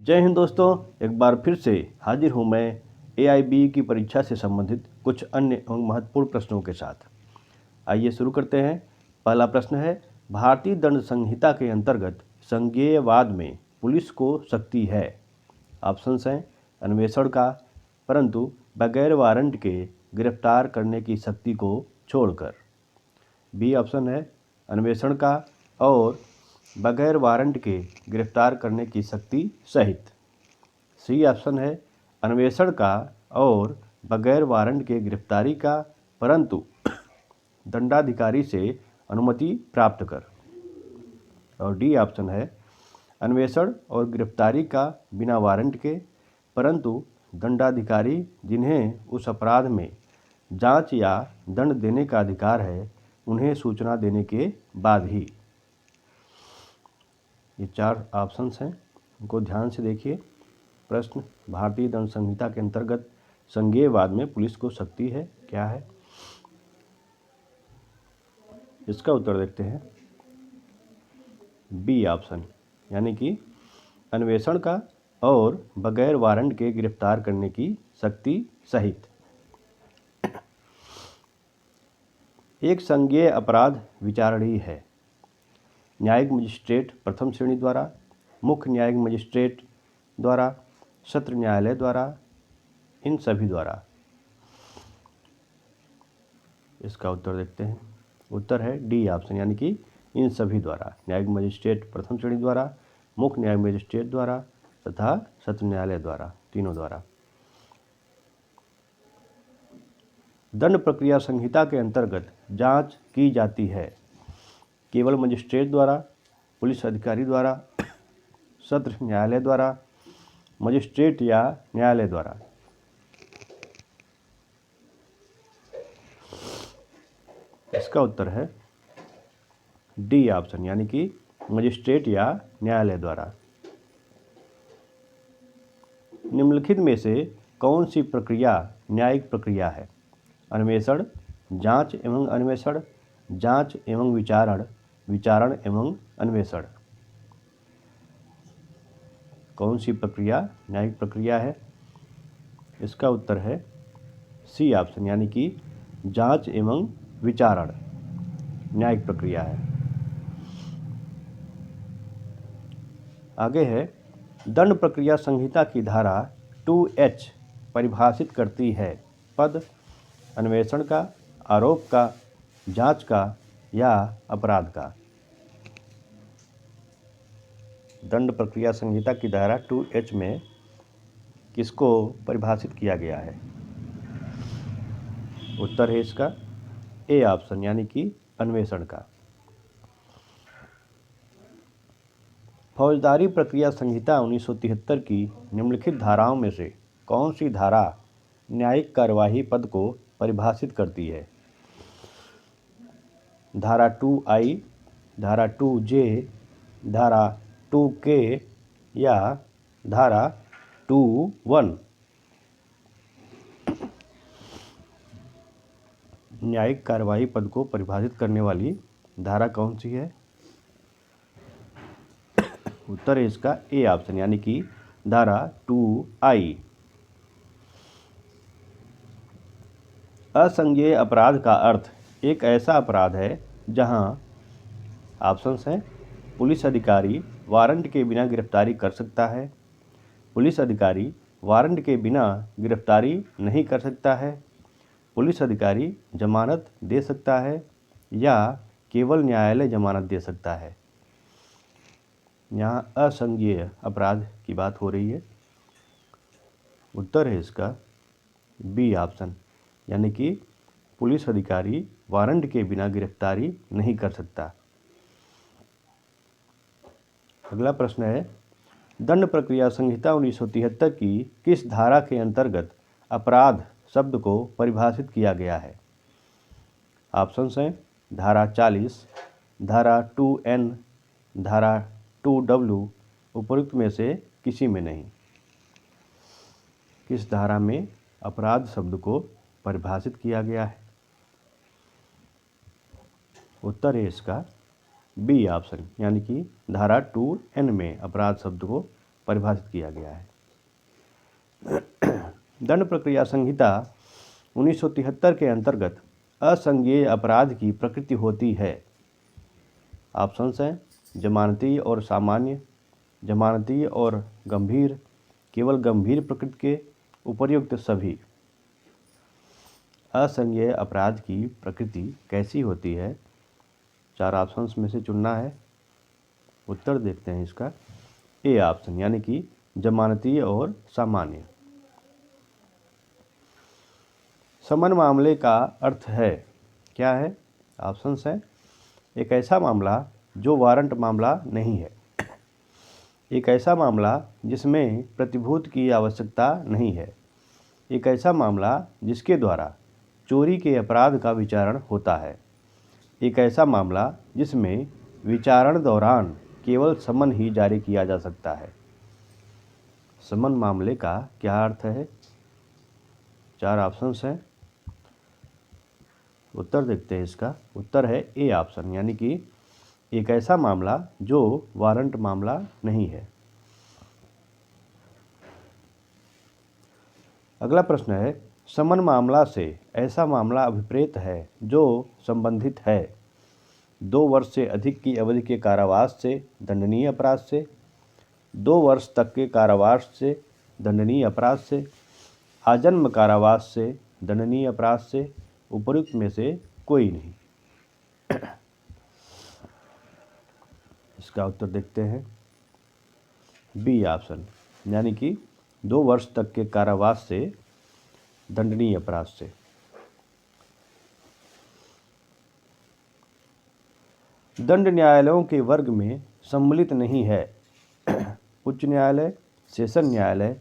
जय हिंद दोस्तों, एक बार फिर से हाजिर हूँ मैं AIB की परीक्षा से संबंधित कुछ अन्य एवं महत्वपूर्ण प्रश्नों के साथ। आइए शुरू करते हैं। पहला प्रश्न है, भारतीय दंड संहिता के अंतर्गत संज्ञेयवाद में पुलिस को शक्ति है। ऑप्शंस हैं अन्वेषण का, परंतु बगैर वारंट के गिरफ्तार करने की शक्ति को छोड़कर। बी ऑप्शन है अन्वेषण का और बगैर वारंट के गिरफ्तार करने की शक्ति सहित। सी ऑप्शन है अन्वेषण का और बगैर वारंट के गिरफ्तारी का, परंतु दंडाधिकारी से अनुमति प्राप्त कर। और डी ऑप्शन है अन्वेषण और गिरफ्तारी का बिना वारंट के, परंतु दंडाधिकारी जिन्हें उस अपराध में जांच या दंड देने का अधिकार है उन्हें सूचना देने के बाद ही। ये चार ऑप्शंस हैं, उनको ध्यान से देखिए। प्रश्न, भारतीय दंड संहिता के अंतर्गत संज्ञेयवाद में पुलिस को शक्ति है, क्या है? इसका उत्तर देखते हैं। बी ऑप्शन, यानी कि अन्वेषण का और बगैर वारंट के गिरफ्तार करने की शक्ति सहित। एक संज्ञेय अपराध विचारणीय है। न्यायिक मजिस्ट्रेट प्रथम श्रेणी द्वारा, मुख्य न्यायिक मजिस्ट्रेट द्वारा, सत्र न्यायालय द्वारा, इन सभी द्वारा। इसका उत्तर देखते हैं। उत्तर है डी ऑप्शन, यानी कि इन सभी द्वारा। न्यायिक मजिस्ट्रेट प्रथम श्रेणी द्वारा, मुख्य न्यायिक मजिस्ट्रेट द्वारा तथा सत्र न्यायालय द्वारा, तीनों द्वारा। दंड प्रक्रिया संहिता के अंतर्गत जांच की जाती है केवल मजिस्ट्रेट द्वारा, पुलिस अधिकारी द्वारा, सत्र न्यायालय द्वारा, मजिस्ट्रेट या न्यायालय द्वारा। इसका उत्तर है डी ऑप्शन, यानी कि मजिस्ट्रेट या न्यायालय द्वारा। निम्नलिखित में से कौन सी प्रक्रिया न्यायिक प्रक्रिया है? अन्वेषण, जांच एवं अन्वेषण, जांच एवं विचारण, विचारण एवं अन्वेषण। कौन सी प्रक्रिया न्यायिक प्रक्रिया है? इसका उत्तर है सी ऑप्शन, यानी कि जांच एवं विचारण न्यायिक प्रक्रिया है। आगे है, दंड प्रक्रिया संहिता की धारा 2H परिभाषित करती है पद अन्वेषण का, आरोप का, जांच का या अपराध का। दंड प्रक्रिया संहिता की धारा 2H में किसको परिभाषित किया गया है? उत्तर है इसका ए ऑप्शन, यानी कि अन्वेषण का। फौजदारी प्रक्रिया संहिता 1973 की निम्नलिखित धाराओं में से कौन सी धारा न्यायिक कार्यवाही पद को परिभाषित करती है? धारा 2I, धारा 2J, धारा 2K या धारा 2(1)। न्यायिक कार्यवाही पद को परिभाषित करने वाली धारा कौन सी है? उत्तर है इसका ए ऑप्शन, यानी कि धारा 2I। असंज्ञेय अपराध का अर्थ एक ऐसा अपराध है जहां ऑप्शंस हैं पुलिस अधिकारी वारंट के बिना गिरफ्तारी कर सकता है, पुलिस अधिकारी वारंट के बिना गिरफ्तारी नहीं कर सकता है, पुलिस अधिकारी जमानत दे सकता है या केवल न्यायालय जमानत दे सकता है। यहाँ असंज्ञेय अपराध की बात हो रही है। उत्तर है इसका बी ऑप्शन, यानी कि पुलिस अधिकारी वारंट के बिना गिरफ्तारी नहीं कर सकता। अगला प्रश्न है, दंड प्रक्रिया संहिता 1973 की किस धारा के अंतर्गत अपराध शब्द को परिभाषित किया गया है? ऑप्शंस हैं धारा 40, धारा 2N, धारा 2W, उपरोक्त में से किसी में नहीं। किस धारा में अपराध शब्द को परिभाषित किया गया है? उत्तर है इसका बी ऑप्शन, यानी कि धारा 2N में अपराध शब्द को परिभाषित किया गया है। दंड प्रक्रिया संहिता 1973 के अंतर्गत असंज्ञेय अपराध की प्रकृति होती है। ऑप्शंस हैं जमानती और सामान्य, जमानती और गंभीर, केवल गंभीर प्रकृति के, उपर्युक्त सभी। असंज्ञेय अपराध की प्रकृति कैसी होती है? 4 ऑप्शंस में से चुनना है। उत्तर देखते हैं इसका। ए ऑप्शन यानी कि जमानती और सामान्य। समन मामले का अर्थ है क्या है? ऑप्शंस हैं एक ऐसा मामला जो वारंट मामला नहीं है, एक ऐसा मामला जिसमें प्रतिभूत की आवश्यकता नहीं है, एक ऐसा मामला जिसके द्वारा चोरी के अपराध का विचारण होता है, एक ऐसा मामला जिसमें विचारण दौरान केवल समन ही जारी किया जा सकता है। समन मामले का क्या अर्थ है? 4 ऑप्शंस हैं। उत्तर देखते हैं इसका। उत्तर है ए ऑप्शन यानी कि एक ऐसा मामला जो वारंट मामला नहीं है। अगला प्रश्न है समन मामला से ऐसा मामला अभिप्रेत है जो संबंधित है 2 वर्ष से अधिक की अवधि के कारावास से दंडनीय अपराध से, 2 वर्ष तक के कारावास से दंडनीय अपराध से, आजन्म कारावास से दंडनीय अपराध से, उपर्युक्त में से कोई नहीं। इसका उत्तर देखते हैं। बी ऑप्शन यानी कि 2 वर्ष तक के कारावास से दंडनीय अपराध से। दंड न्यायालयों के वर्ग में सम्मिलित नहीं है उच्च न्यायालय, सेशन न्यायालय,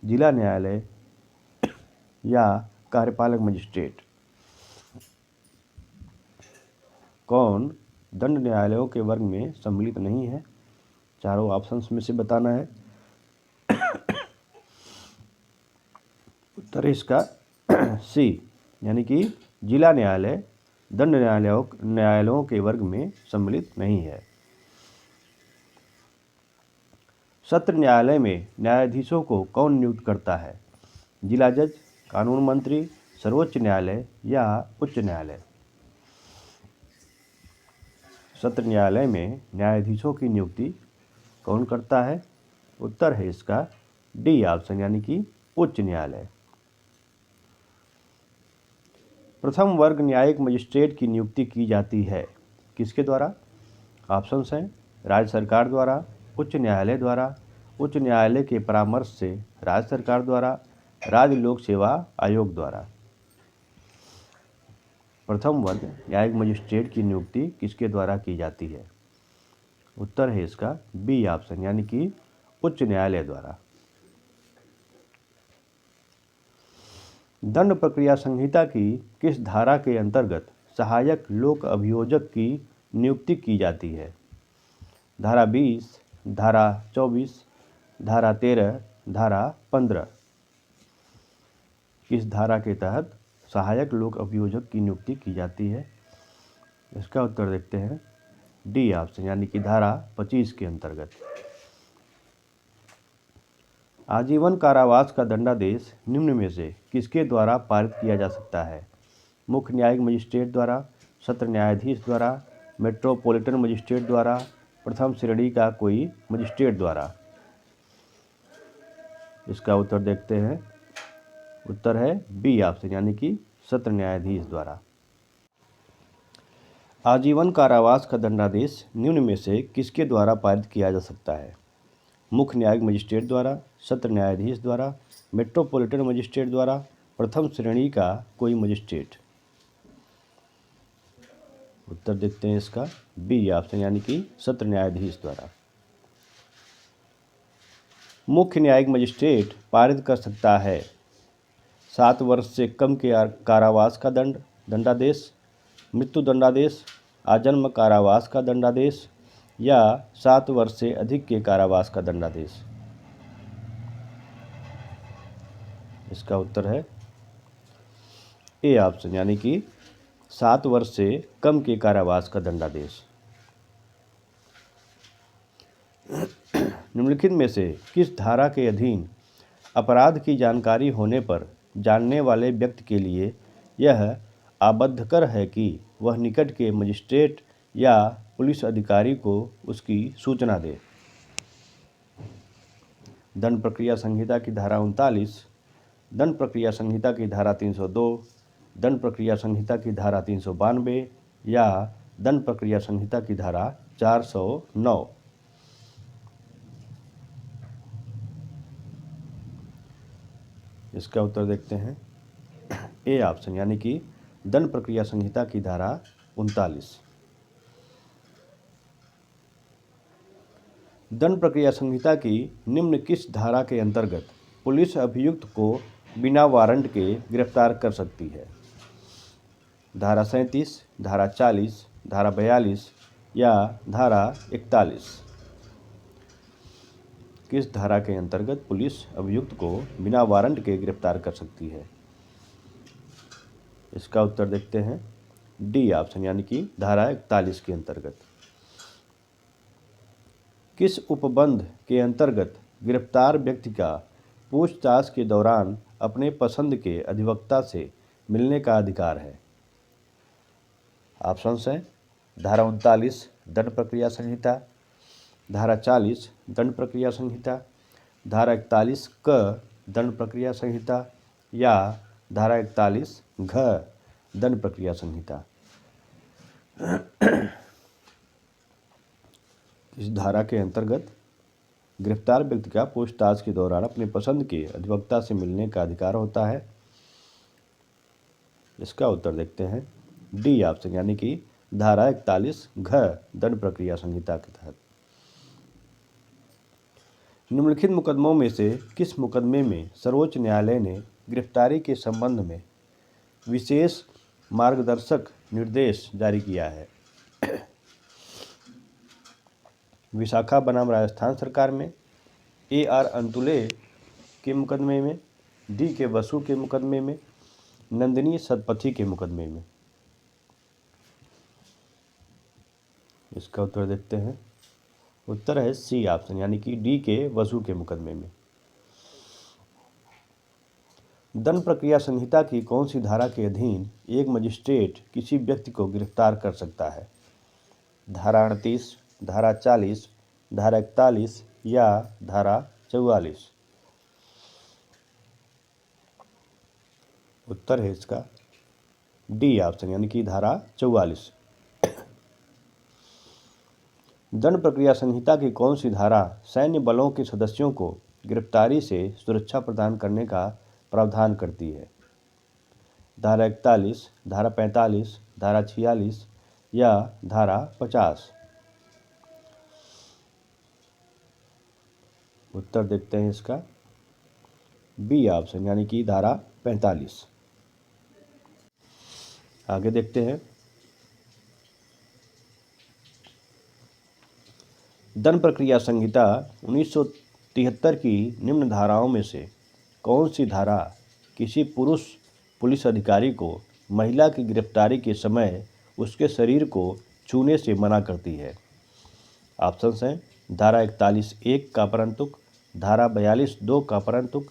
जिला न्यायालय या कार्यपालक मजिस्ट्रेट। कौन दंड न्यायालयों के वर्ग में सम्मिलित नहीं है? चारों ऑप्शंस में से बताना है। उत्तर इसका सी यानी कि जिला न्यायालय दंड न्यायालयों के वर्ग में सम्मिलित नहीं है। सत्र न्यायालय में न्यायाधीशों को कौन नियुक्त करता है? जिला जज, कानून मंत्री, सर्वोच्च न्यायालय या उच्च न्यायालय। सत्र न्यायालय में न्यायाधीशों की नियुक्ति कौन करता है? उत्तर है इसका डी ऑप्शन यानी कि उच्च न्यायालय। प्रथम वर्ग न्यायिक मजिस्ट्रेट की नियुक्ति की जाती है किसके द्वारा? ऑप्शंस हैं राज्य सरकार द्वारा, उच्च न्यायालय द्वारा, उच्च न्यायालय के परामर्श से राज्य सरकार द्वारा, राज्य लोक सेवा आयोग द्वारा। प्रथम वर्ग न्यायिक मजिस्ट्रेट की नियुक्ति किसके द्वारा की जाती है? उत्तर है इसका बी ऑप्शन यानी कि उच्च न्यायालय द्वारा। दंड प्रक्रिया संहिता की किस धारा के अंतर्गत सहायक लोक अभियोजक की नियुक्ति की जाती है? धारा 20, धारा 24, धारा 13, धारा 15। किस धारा के तहत सहायक लोक अभियोजक की नियुक्ति की जाती है? इसका उत्तर देखते हैं। डी ऑप्शन यानी कि धारा 25 के अंतर्गत। आजीवन कारावास का दंडादेश निम्न में से किसके द्वारा पारित किया जा सकता है? मुख्य न्यायिक मजिस्ट्रेट द्वारा, सत्र न्यायाधीश द्वारा, मेट्रोपॉलिटन मजिस्ट्रेट द्वारा, प्रथम श्रेणी का कोई मजिस्ट्रेट द्वारा। इसका उत्तर देखते हैं। उत्तर है बी ऑप्शन यानी कि सत्र न्यायाधीश द्वारा। आजीवन कारावास का दंडादेश निम्न में से किसके द्वारा पारित किया जा सकता है? मुख्य न्यायिक मजिस्ट्रेट द्वारा, सत्र न्यायाधीश द्वारा, मेट्रोपॉलिटन मजिस्ट्रेट द्वारा, प्रथम श्रेणी का कोई मजिस्ट्रेट। उत्तर देखते हैं इसका बी ऑप्शन यानी कि सत्र न्यायाधीश द्वारा। मुख्य न्यायिक मजिस्ट्रेट पारित कर सकता है 7 वर्ष से कम के कारावास का दंडादेश, मृत्यु दंडादेश, आजन्म कारावास का दंडादेश या 7 वर्ष से अधिक के कारावास का दंडादेश। इसका उत्तर है ए ऑप्शन यानी कि 7 वर्ष से कम के कारावास का दंडादेश। निम्नलिखित में से किस धारा के अधीन अपराध की जानकारी होने पर जानने वाले व्यक्ति के लिए यह आबद्धकर है कि वह निकट के मजिस्ट्रेट या पुलिस अधिकारी को उसकी सूचना दे? दंड प्रक्रिया संहिता की धारा 39, दंड प्रक्रिया संहिता की धारा 302, दंड प्रक्रिया संहिता की धारा 392 या दंड प्रक्रिया संहिता की धारा 409। इसका उत्तर देखते हैं ए ऑप्शन, यानी कि दंड प्रक्रिया संहिता की धारा 39। दंड प्रक्रिया संहिता की निम्न किस धारा के अंतर्गत पुलिस अभियुक्त को बिना वारंट के गिरफ्तार कर सकती है? धारा 37, धारा 40, धारा 42 या धारा 41? किस धारा के अंतर्गत पुलिस अभियुक्त को बिना वारंट के गिरफ्तार कर सकती है? इसका उत्तर देखते हैं डी ऑप्शन, यानी कि धारा 41 के अंतर्गत। किस उपबंध के अंतर्गत गिरफ्तार व्यक्ति का पूछताछ के दौरान अपने पसंद के अधिवक्ता से मिलने का अधिकार है? ऑप्शंस हैं धारा 39 दंड प्रक्रिया संहिता, धारा 40 दंड प्रक्रिया संहिता, धारा 41 क दंड प्रक्रिया संहिता या धारा 41 घ दंड प्रक्रिया संहिता। इस धारा के अंतर्गत गिरफ्तार व्यक्ति का पूछताछ के दौरान अपने पसंद के अधिवक्ता से मिलने का अधिकार होता है? इसका उत्तर देखते हैं डी ऑप्शन, यानी कि धारा 41 घ दंड प्रक्रिया संहिता के तहत। निम्नलिखित मुकदमों में से किस मुकदमे में सर्वोच्च न्यायालय ने गिरफ्तारी के संबंध में विशेष मार्गदर्शक निर्देश जारी किया है? विशाखा बनाम राजस्थान सरकार में, AR अंतुले के मुकदमे में, DK बसु के मुकदमे में, नंदिनी सतपथी के मुकदमे में? इसका उत्तर देखते हैं। उत्तर है सी ऑप्शन, यानी कि DK बसु के मुकदमे में। दंड प्रक्रिया संहिता की कौन सी धारा के अधीन एक मजिस्ट्रेट किसी व्यक्ति को गिरफ्तार कर सकता है? धारा 38, धारा 40, धारा 41 या धारा 44? उत्तर है इसका डी ऑप्शन, यानी कि धारा 44। दंड प्रक्रिया संहिता की कौन सी धारा सैन्य बलों के सदस्यों को गिरफ्तारी से सुरक्षा प्रदान करने का प्रावधान करती है? धारा 41, धारा 45, धारा 46 या धारा 50? उत्तर देखते हैं इसका बी ऑप्शन, यानी कि धारा 45। आगे देखते हैं दंड प्रक्रिया संहिता 1973 की निम्न धाराओं में से कौन सी धारा किसी पुरुष पुलिस अधिकारी को महिला की गिरफ्तारी के समय उसके शरीर को छूने से मना करती है? ऑप्शंस हैं धारा 41(1) का परंतुक, धारा 42(2) का परंतुक,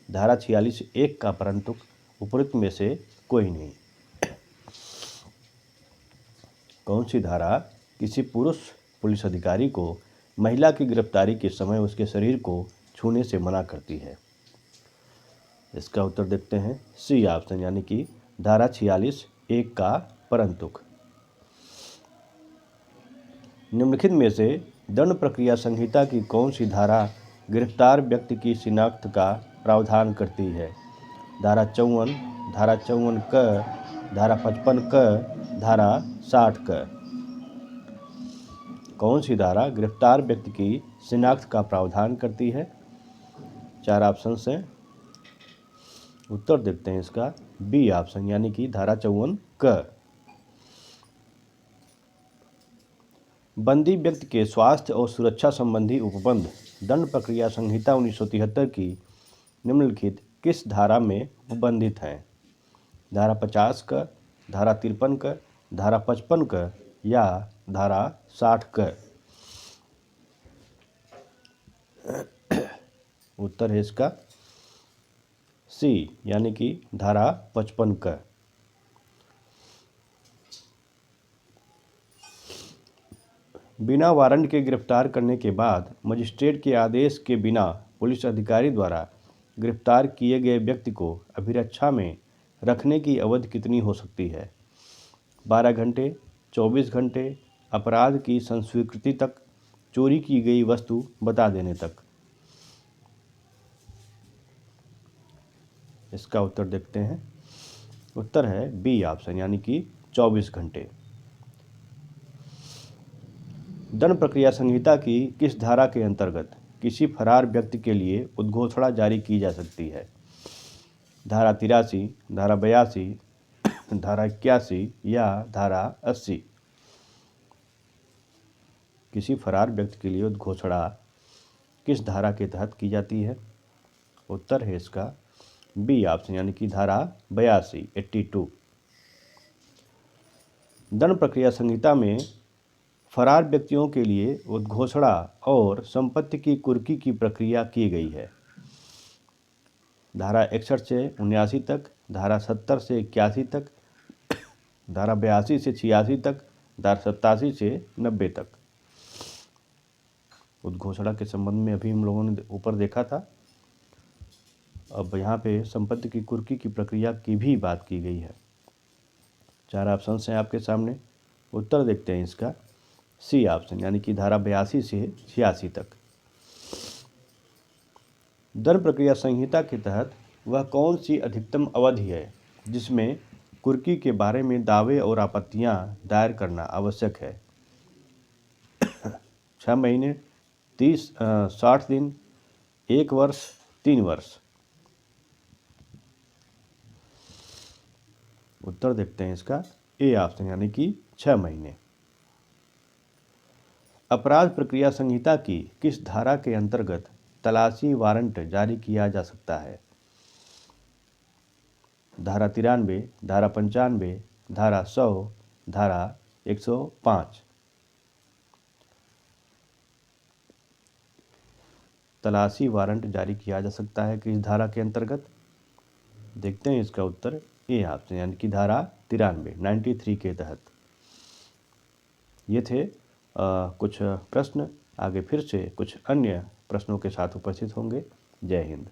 धारा 46(1) का परंतुक, उपरोक्त में से कोई नहीं। कौन सी धारा किसी पुरुष पुलिस अधिकारी को महिला की गिरफ्तारी के समय उसके शरीर को छूने से मना करती है? इसका उत्तर देखते हैं सी ऑप्शन, यानी कि धारा 46(1) का परंतुक। निम्नलिखित में से दंड प्रक्रिया संहिता की कौन सी धारा गिरफ्तार व्यक्ति की शिनाख्त का प्रावधान करती है? धारा 54, धारा 54 क, धारा 55 क, धारा 60 क? कौन सी धारा गिरफ्तार व्यक्ति की शिनाख्त का प्रावधान करती है? 4 ऑप्शंस हैं। उत्तर देखते हैं इसका बी ऑप्शन, यानी कि धारा 54 क। बंदी व्यक्ति के स्वास्थ्य और सुरक्षा संबंधी उपबंध दंड प्रक्रिया संहिता 1973 की निम्नलिखित किस धारा में उपबंधित हैं? धारा 50 क, धारा 53 क, धारा 55 क या धारा 60 क? उत्तर है इसका सी, यानी कि धारा 55 का। बिना वारंट के गिरफ्तार करने के बाद मजिस्ट्रेट के आदेश के बिना पुलिस अधिकारी द्वारा गिरफ्तार किए गए व्यक्ति को अभिरक्षा में रखने की अवधि कितनी हो सकती है? 12 घंटे, 24 घंटे, अपराध की संस्वीकृति तक, चोरी की गई वस्तु बता देने तक। इसका उत्तर देखते हैं। उत्तर है बी ऑप्शन, यानी कि 24 घंटे। दंड प्रक्रिया संहिता की किस धारा के अंतर्गत किसी फरार व्यक्ति के लिए उद्घोषणा जारी की जा सकती है? धारा 83, धारा 82, धारा 81 या धारा 80? किसी फरार व्यक्ति के लिए उद्घोषणा किस धारा के तहत की जाती है? उत्तर है इसका बी ऑप्शन, यानी कि धारा 82, 82। दंड प्रक्रिया संहिता में फरार व्यक्तियों के लिए उद्घोषणा और संपत्ति की कुर्की की प्रक्रिया की गई है। धारा 61 से 79 तक, धारा 70 से 81 तक, धारा 82 से 86 तक, धारा 87 से 90 तक। उद्घोषणा के संबंध में अभी हम लोगों ने ऊपर देखा था। अब यहाँ पे संपत्ति की कुर्की की प्रक्रिया की भी बात की गई है। 4 ऑप्शन हैं आपके सामने। उत्तर देखते हैं इसका सी ऑप्शन, यानी कि धारा 82 से 86 तक। दंड प्रक्रिया संहिता के तहत वह कौन सी अधिकतम अवधि है जिसमें कुर्की के बारे में दावे और आपत्तियां दायर करना आवश्यक है? 6 महीने, 60 दिन, 1 वर्ष, 3 वर्ष? उत्तर देखते हैं इसका ए ऑप्शन, यानी कि 6 महीने। अपराध प्रक्रिया संहिता की किस धारा के अंतर्गत तलाशी वारंट जारी किया जा सकता है? धारा 93, धारा 95, धारा 100, धारा 105? तलाशी वारंट जारी किया जा सकता है किस धारा के अंतर्गत? देखते हैं इसका उत्तर ए ऑप्शन, यानी कि धारा 93, 93 के तहत। ये थे कुछ प्रश्न। आगे फिर से कुछ अन्य प्रश्नों के साथ उपस्थित होंगे। जय हिंद।